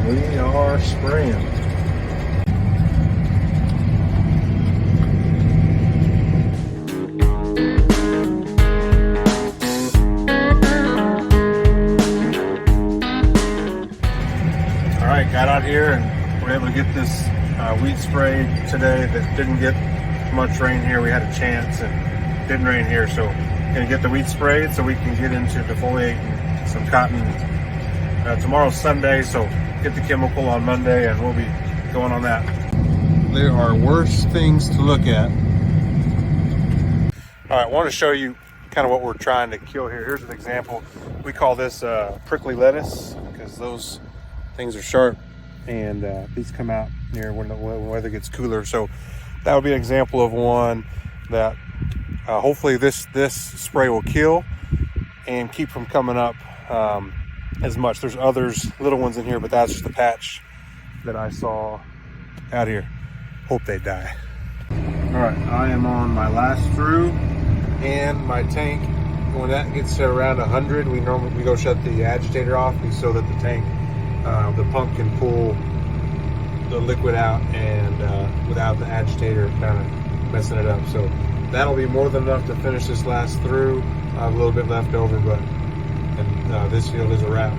We are spraying. All right, got out here and we're able to get this weed sprayed today that didn't get much rain here. We had a chance and didn't rain here, so gonna get the weed sprayed so we can get into defoliating some cotton. Tomorrow's Sunday, so get the chemical on Monday and we'll be going on that. There are worse things to look at. All right, I want to show you kind of what we're trying to kill here. Here's an example. We call this prickly lettuce because those things are sharp, and these come out near when the weather gets cooler. So that would be an example of one that hopefully this spray will kill and keep from coming up as much. There's others, little ones in here, but that's just a patch that I saw out here. Hope they die. All right, I am on my last through, and my tank, when that gets to around 100, we go shut the agitator off so that the tank, the pump can pull the liquid out, and without the agitator kind of messing it up. So that'll be more than enough to finish this last through. I have a little bit left over, but this field is a wrap.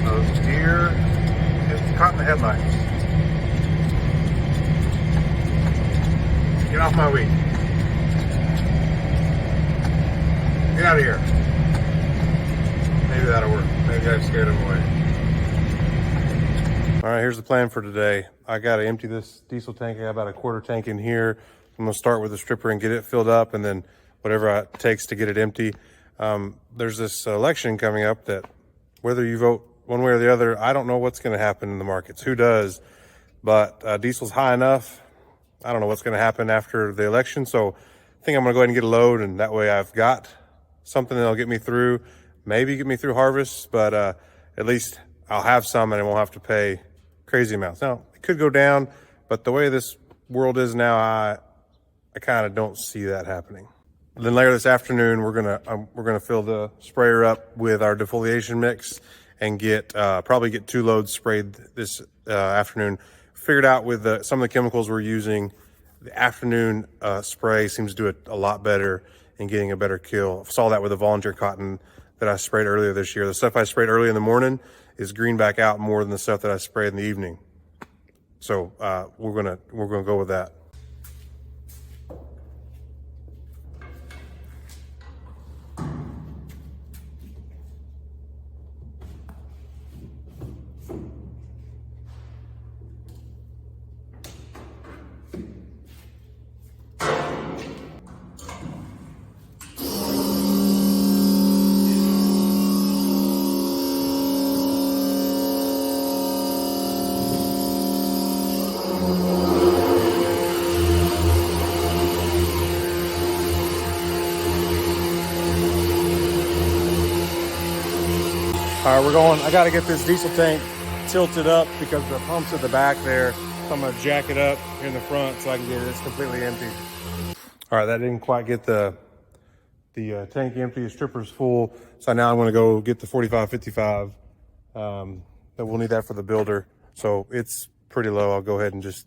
Those deer just caught in the headlights. Get off my weed. Get out of here. Maybe that'll work. Maybe I've scared them away. All right, here's the plan for today. I got to empty this diesel tank. I got about a quarter tank in here. I'm going to start with the stripper and get it filled up, and then whatever it takes to get it empty. There's this election coming up that whether you vote one way or the other, I don't know what's going to happen in the markets. Who does? But diesel's high enough. I don't know what's going to happen after the election. So I think I'm going to go ahead and get a load, and that way I've got something that'll get me through, maybe get me through harvest, but at least I'll have some and I won't have to pay crazy amounts. Now, it could go down, but the way this world is now, I kind of don't see that happening. Then later this afternoon, we're gonna fill the sprayer up with our defoliation mix and probably get 2 loads sprayed this afternoon. Figured out with some of the chemicals we're using, the afternoon spray seems to do it a lot better in getting a better kill. Saw that with the volunteer cotton that I sprayed earlier this year. The stuff I sprayed early in the morning is green back out more than the stuff that I sprayed in the evening. So we're gonna go with that. All right, we're going. I got to get this diesel tank tilted up because the pump's at the back there. So I'm going to jack it up here in the front so I can get it. It's completely empty. All right, that didn't quite get the tank empty. The stripper's full. So now I'm going to go get the 45-55. But we'll need that for the builder. So it's pretty low. I'll go ahead and just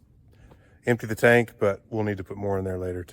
empty the tank, but we'll need to put more in there later.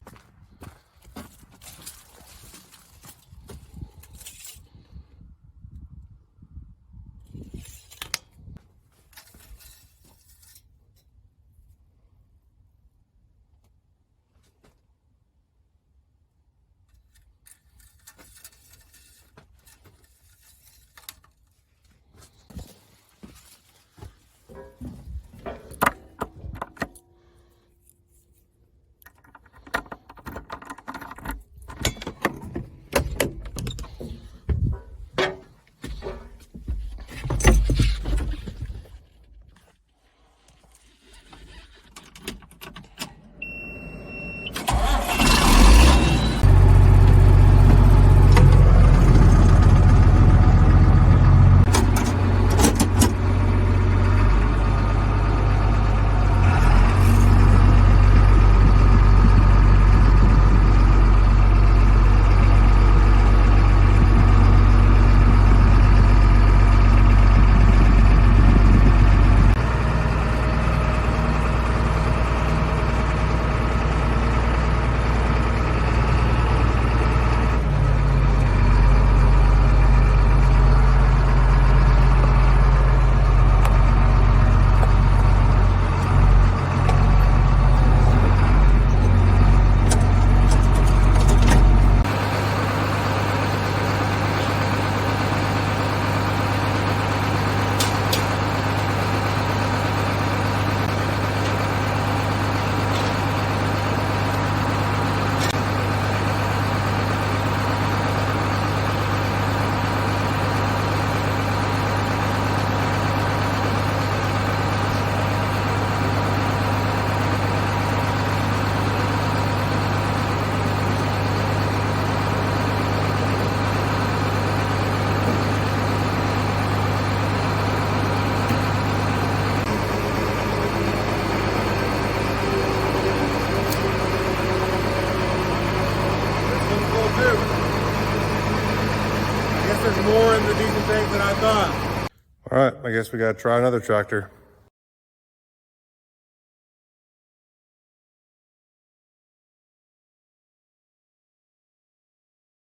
right, I guess we gotta try another tractor.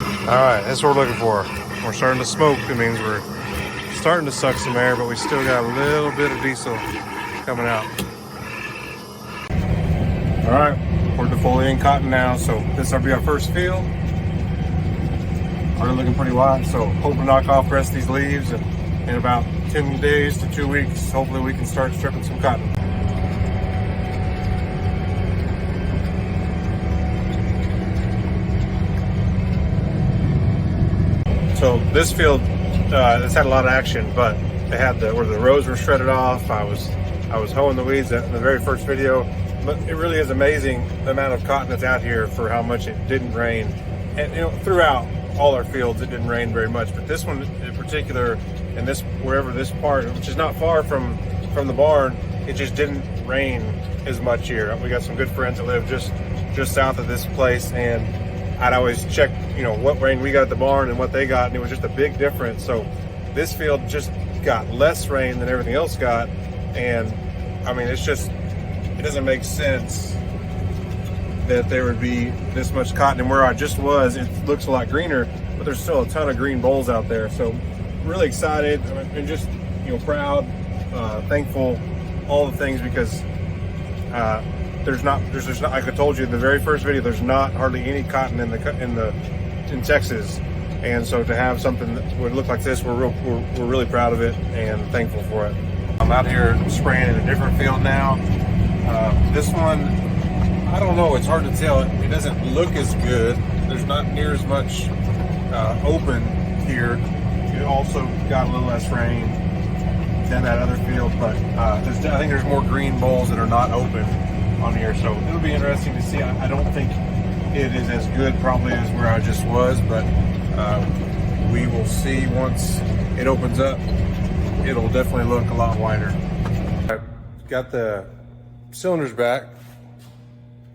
All right, that's what we're looking for. We're starting to smoke. It means we're starting to suck some air, but we still got a little bit of diesel coming out. All right, we're defoliating cotton now, so this will be our first field. Already looking pretty wide, so hope to knock off the rest of these leaves, and in about 10 days to 2 weeks, hopefully we can start stripping some cotton. So this field, it's had a lot of action, but they had where the rows were shredded off. I was hoeing the weeds in the very first video, but it really is amazing the amount of cotton that's out here for how much it didn't rain. And you know, throughout all our fields, it didn't rain very much, but this one in particular, and this wherever this part, which is not far from the barn, it just didn't rain as much here. We got some good friends that live just south of this place, and I'd always check, you know, what rain we got at the barn and what they got, and it was just a big difference. So this field just got less rain than everything else got, and I mean, it doesn't make sense that there would be this much cotton. And where I just was, it looks a lot greener, but there's still a ton of green bolls out there. So really excited, and just, you know, proud, thankful, all the things, because there's not, like I told you in the very first video, there's not hardly any cotton in Texas, and so to have something that would look like this, we're really proud of it and thankful for it. I'm out here spraying in a different field now. This one, I don't know, it's hard to tell. It doesn't look as good. There's not near as much open here. It also got a little less rain than that other field, but I think there's more green bolls that are not open on here, so it'll be interesting to see. I don't think it is as good probably as where I just was, but we will see once it opens up. It'll definitely look a lot wider. I've got the cylinders back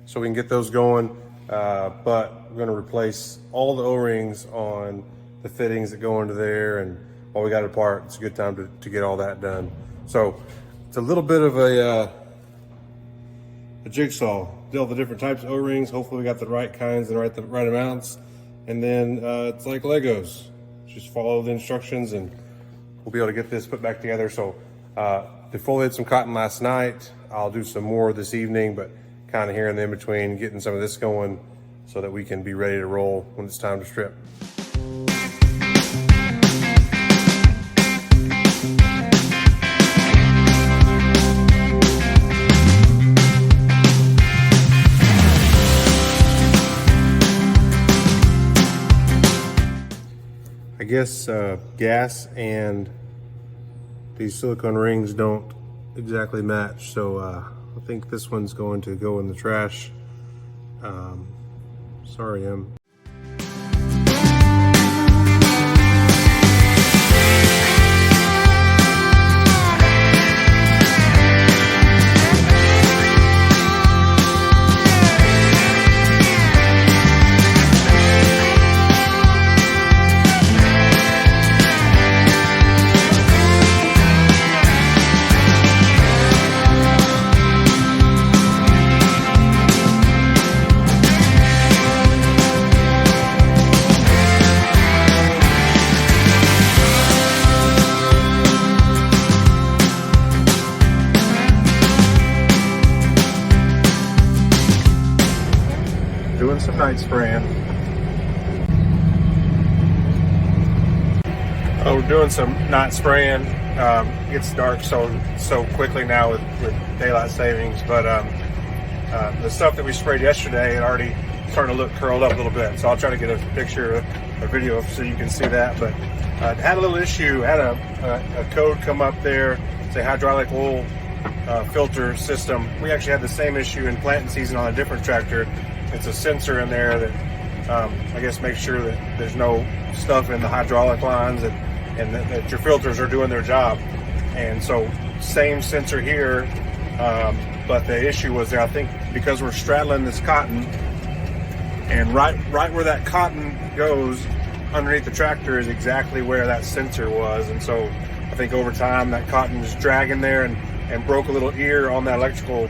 so we can get those going, but we're going to replace all the O-rings on the fittings that go into there, and while we got it apart, it's a good time to get all that done. So it's a little bit of a jigsaw, deal with the different types of O-rings. Hopefully we got the right kinds and the right amounts, and then it's like Legos, just follow the instructions and we'll be able to get this put back together. So defoliated some cotton last night. I'll do some more this evening, but kind of here in the in-between, getting some of this going so that we can be ready to roll when it's time to strip. I guess gas and these silicone rings don't exactly match, so I think this one's going to go in the trash. Sorry, Em. Doing some night spraying. Oh, we're doing some night spraying. It gets dark so quickly now with daylight savings, but the stuff that we sprayed yesterday, it already starting to look curled up a little bit. So I'll try to get a picture, a video, so you can see that. But had a little issue. Had a code come up there, say hydraulic oil filter system. We actually had the same issue in planting season on a different tractor. It's a sensor in there that I guess makes sure that there's no stuff in the hydraulic lines and that your filters are doing their job. And so same sensor here, but the issue was there, I think, because we're straddling this cotton, and right where that cotton goes underneath the tractor is exactly where that sensor was. And so I think over time that cotton is dragging there and broke a little ear on that electrical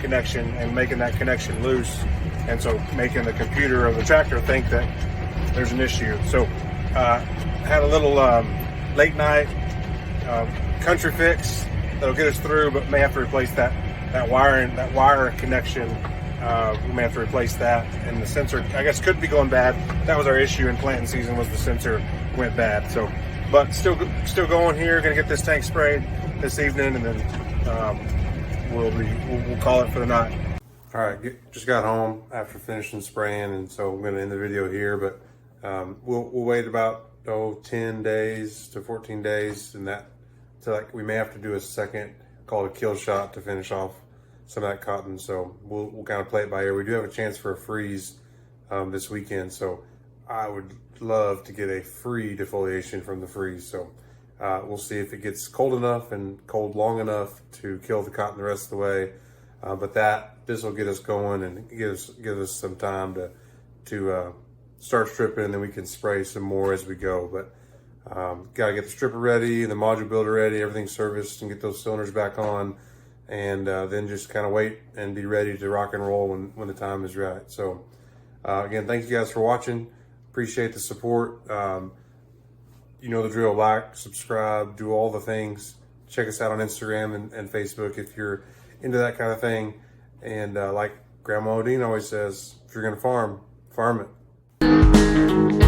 connection and making that connection loose, and so making the computer of the tractor think that there's an issue. So had a little late night country fix that'll get us through, but may have to replace that wire connection. We may have to replace that, and the sensor, I guess, could be going bad. That was our issue in planting season, was the sensor went bad. So, but still going here. Gonna get this tank sprayed this evening, and then we'll call it for the night. All right, just got home after finishing spraying, and so I'm gonna end the video here. But we'll wait about 10 days to 14 days, and that to like we may have to do a second called a kill shot to finish off some of that cotton. So we'll kind of play it by ear. We do have a chance for a freeze this weekend, so I would love to get a free defoliation from the freeze. So we'll see if it gets cold enough and cold long enough to kill the cotton the rest of the way. But this will get us going and give us some time to start stripping, and then we can spray some more as we go. But got to get the stripper ready, the module builder ready, everything serviced, and get those cylinders back on, and then just kind of wait and be ready to rock and roll when the time is right. So again, thank you guys for watching. Appreciate the support. You know the drill. Like, subscribe, do all the things. Check us out on Instagram and Facebook if you're into that kind of thing. And like Grandma Odine always says, if you're gonna farm, farm it.